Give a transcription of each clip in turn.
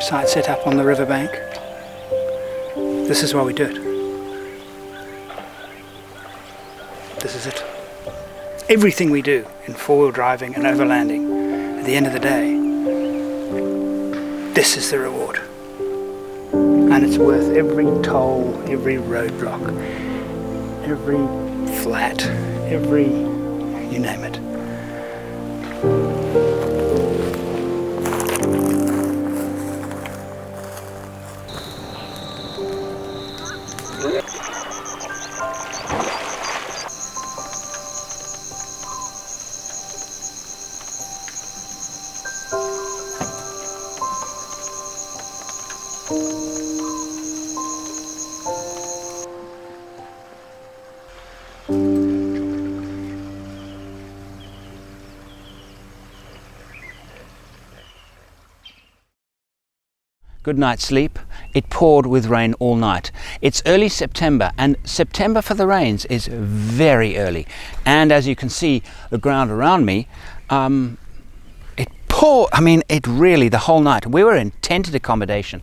campsite set up on the riverbank. This is why we do it. This is it. Everything we do in four-wheel driving and overlanding, at the end of the day, this is the reward. And it's worth every toll, every roadblock, every flat, every, you name it. Good night's sleep. It poured with rain all night. It's early September, and September for the rains is very early. And as you can see, the ground around me, it poured, it really, the whole night. We were in tented accommodation.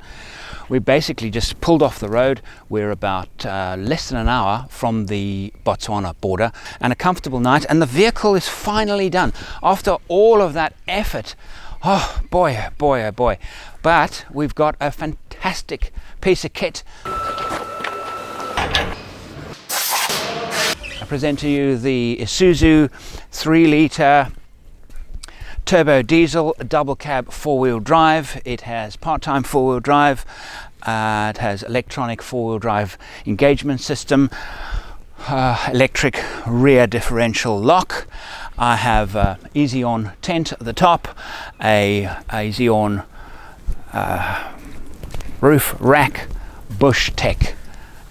We basically just pulled off the road. We're about less than an hour from the Botswana border, and a comfortable night, and the vehicle is finally done. After all of that effort, oh boy, oh boy, oh boy. But we've got a fantastic piece of kit. I present to you the Isuzu 3-litre turbo diesel double cab four-wheel drive. It has part-time four-wheel drive. It has electronic four-wheel drive engagement system, electric rear differential lock. I have easy on tent at the top, a easy on roof rack, Bush Tech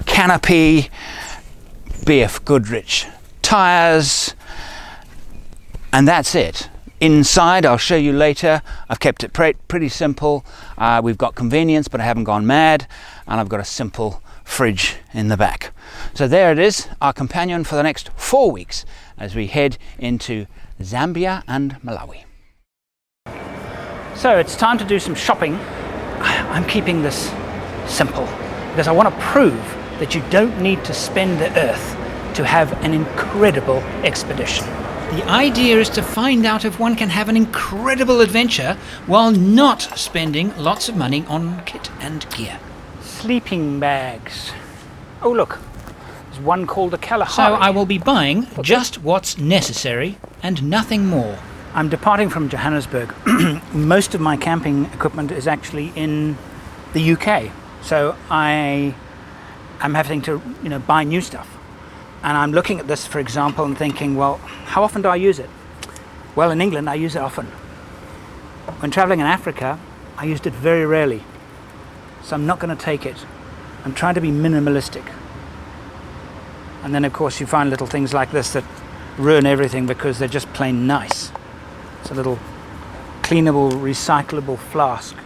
canopy, BF Goodrich tires, and that's it. Inside, I'll show you later, I've kept it pretty simple. We've got convenience, but I haven't gone mad, and I've got a simple fridge in the back. So there it is, our companion for the next 4 weeks as we head into Zambia and Malawi. So it's time to do some shopping. I'm keeping this simple because I want to prove that you don't need to spend the earth to have an incredible expedition. The idea is to find out if one can have an incredible adventure while not spending lots of money on kit and gear. Sleeping bags. Oh look, there's one called a Kalahari. So I will be buying just what's necessary and nothing more. I'm departing from Johannesburg. Most of my camping equipment is actually in the UK. So I'm having to, buy new stuff. And I'm looking at this, for example, and thinking, well, how often do I use it? Well, in England, I use it often. When traveling in Africa, I used it very rarely. So I'm not going to take it. I'm trying to be minimalistic. And then, of course, you find little things like this that ruin everything because they're just plain nice. It's a little cleanable, recyclable flask.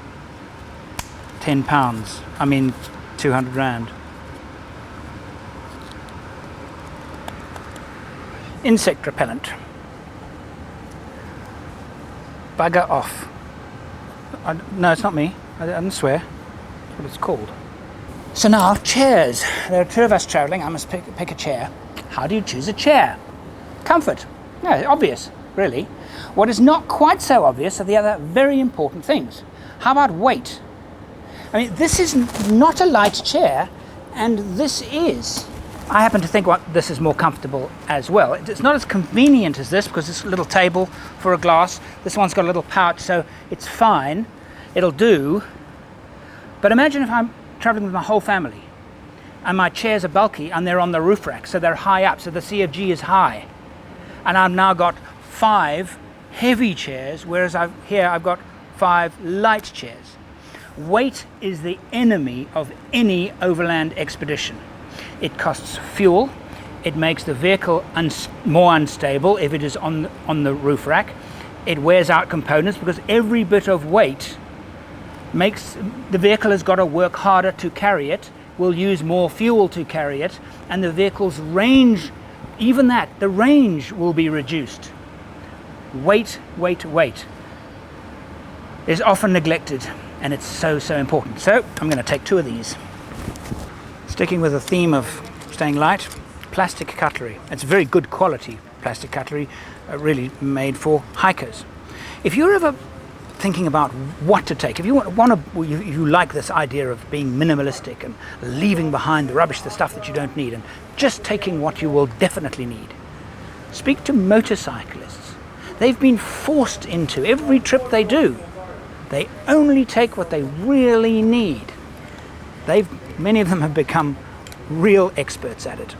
£10. 200 Rand. Insect repellent. Bugger off. No, it's not me. I don't swear. That's what it's called. So now, chairs. There are two of us traveling. I must pick a chair. How do you choose a chair? Comfort. Yeah, obvious, really. What is not quite so obvious are the other very important things. How about weight? This is not a light chair, and this is. I happen to think this is more comfortable as well. It's not as convenient as this because it's a little table for a glass. This one's got a little pouch, so it's fine. It'll do. But imagine if I'm traveling with my whole family and my chairs are bulky and they're on the roof rack, so they're high up, so the CFG is high. And I've now got 5 heavy chairs, whereas I've got 5 light chairs. Weight is the enemy of any overland expedition. It costs fuel, it makes the vehicle more unstable if it is on the roof rack, it wears out components because every bit of weight makes the vehicle has got to work harder to carry it, will use more fuel to carry it, and the vehicle's range, even the range will be reduced. Weight is often neglected. and it's so important. So I'm going to take 2 of these. Sticking with the theme of staying light, plastic cutlery. It's very good quality plastic cutlery, really made for hikers. If you're ever thinking about what to take, if you you like this idea of being minimalistic and leaving behind the rubbish, the stuff that you don't need, and just taking what you will definitely need, speak to motorcyclists. They've been forced into every trip they do. They only take what they really need. Many of them have become real experts at it.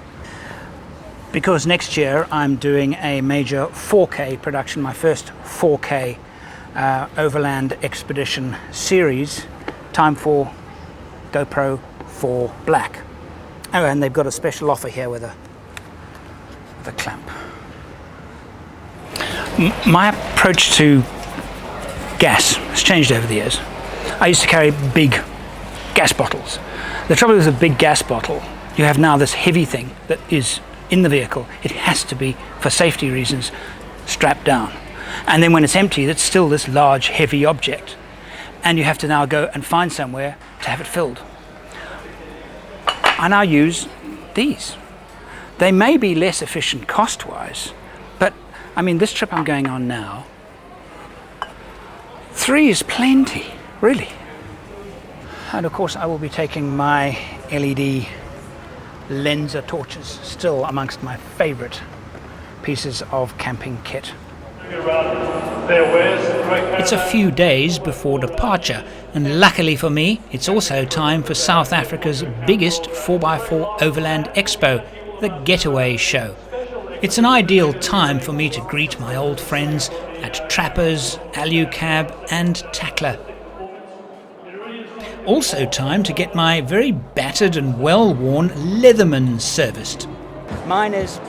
Because next year I'm doing a major 4K production, my first 4K Overland Expedition series, time for GoPro 4 Black. Oh, and they've got a special offer here with a clamp. My approach to gas has changed over the years. I used to carry big gas bottles. The trouble with a big gas bottle, you have now this heavy thing that is in the vehicle. It has to be, for safety reasons, strapped down. And then when it's empty, it's still this large, heavy object. And you have to now go and find somewhere to have it filled. I now use these. They may be less efficient cost-wise, but I mean, this trip I'm going on now, 3 is plenty, really. And of course, I will be taking my LED Lenser torches, still amongst my favorite pieces of camping kit. It's a few days before departure, and luckily for me, it's also time for South Africa's biggest 4x4 Overland Expo, the Getaway Show. It's an ideal time for me to greet my old friends at Trappers, Alucab and Tackler. Also time to get my very battered and well-worn Leatherman serviced. Mine is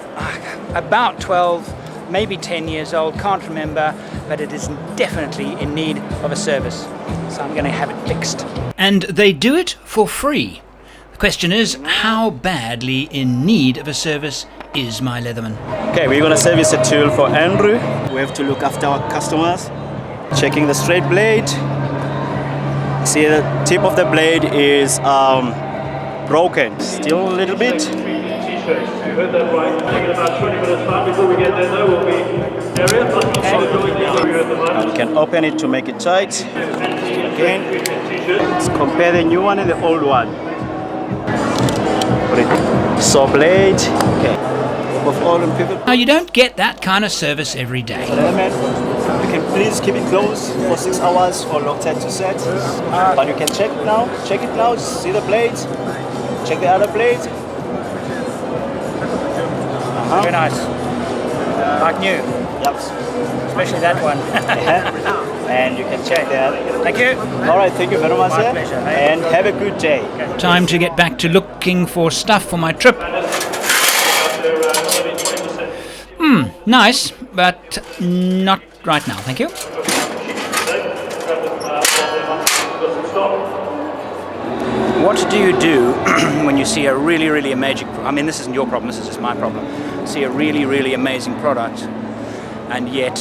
about 12, maybe 10 years old, can't remember, but it is definitely in need of a service. So I'm going to have it fixed. And they do it for free. The question is, how badly in need of a service is my Leatherman? Okay, we're going to service a tool for Andrew. We have to look after our customers. Checking the straight blade. See, the tip of the blade is broken. Still a little bit. You can open it to make it tight. Again, let's compare the new one and the old one. Saw blade. Okay. Now you don't get that kind of service every day. So Leatherman, you can please keep it closed for 6 hours for Loctite to set. But you can check it now. Check it now. See the blades. Check the other blade. Very nice. Like new. Yep. Especially that one. And you can check that. Thank you. All right, thank you very much. My pleasure. And have a good day. Time to get back to looking for stuff for my trip. Nice, but not right now, thank you. What do you do when you see a really amazing, I mean, this isn't your problem, this is just my problem. See a really amazing product, and yet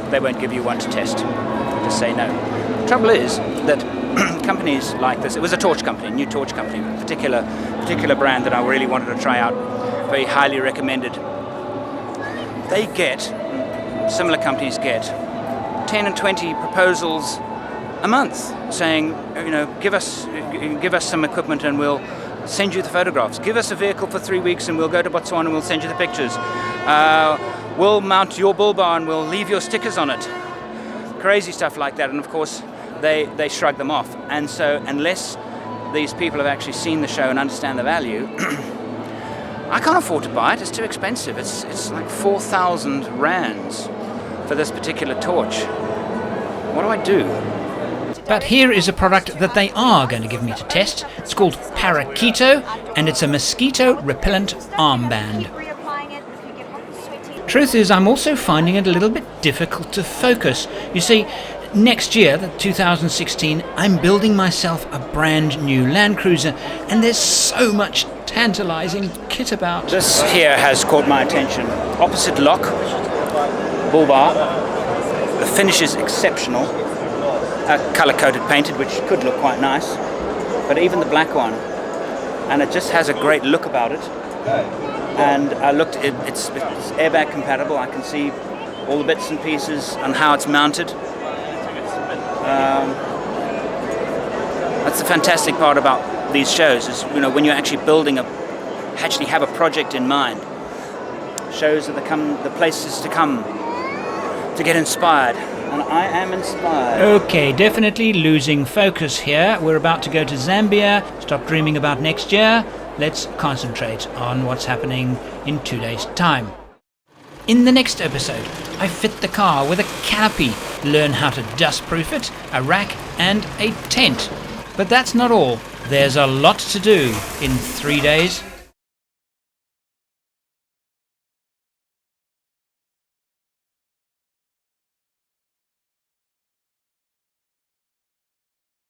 they won't give you one to test. Just say no. The trouble is that companies like this, it was a torch company, a new torch company, a particular brand that I really wanted to try out, very highly recommended. They get, similar companies get, 10 and 20 proposals a month saying, you know, give us some equipment and we'll send you the photographs. Give us a vehicle for 3 weeks and we'll go to Botswana and we'll send you the pictures. We'll mount your bull bar and we'll leave your stickers on it. Crazy stuff like that. And of course, they shrug them off. And so unless these people have actually seen the show and understand the value, I can't afford to buy it. It's too expensive. It's like 4,000 rands for this particular torch. What do I do? But here is a product that they are going to give me to test. It's called Parakeeto, and it's a mosquito repellent armband. Truth is, I'm also finding it a little bit difficult to focus. You see, next year, the 2016, I'm building myself a brand new Land Cruiser, and there's so much tantalizing kit about. This here has caught my attention. Opposite lock, bull bar. The finish is exceptional. colour-coded painted, which could look quite nice. But even the black one, and it just has a great look about it. And I looked, it's airbag compatible. I can see all the bits and pieces and how it's mounted. That's the fantastic part about these shows, is when you're actually actually have a project in mind. Shows are the places to come to get inspired, and I am inspired. Okay, definitely losing focus here. We're about to go to Zambia. Stop dreaming about next year. Let's concentrate on what's happening in 2 days' time. In the next episode, I fit the car with a canopy, learn how to dust-proof it, a rack and a tent. But that's not all. There's a lot to do in 3 days.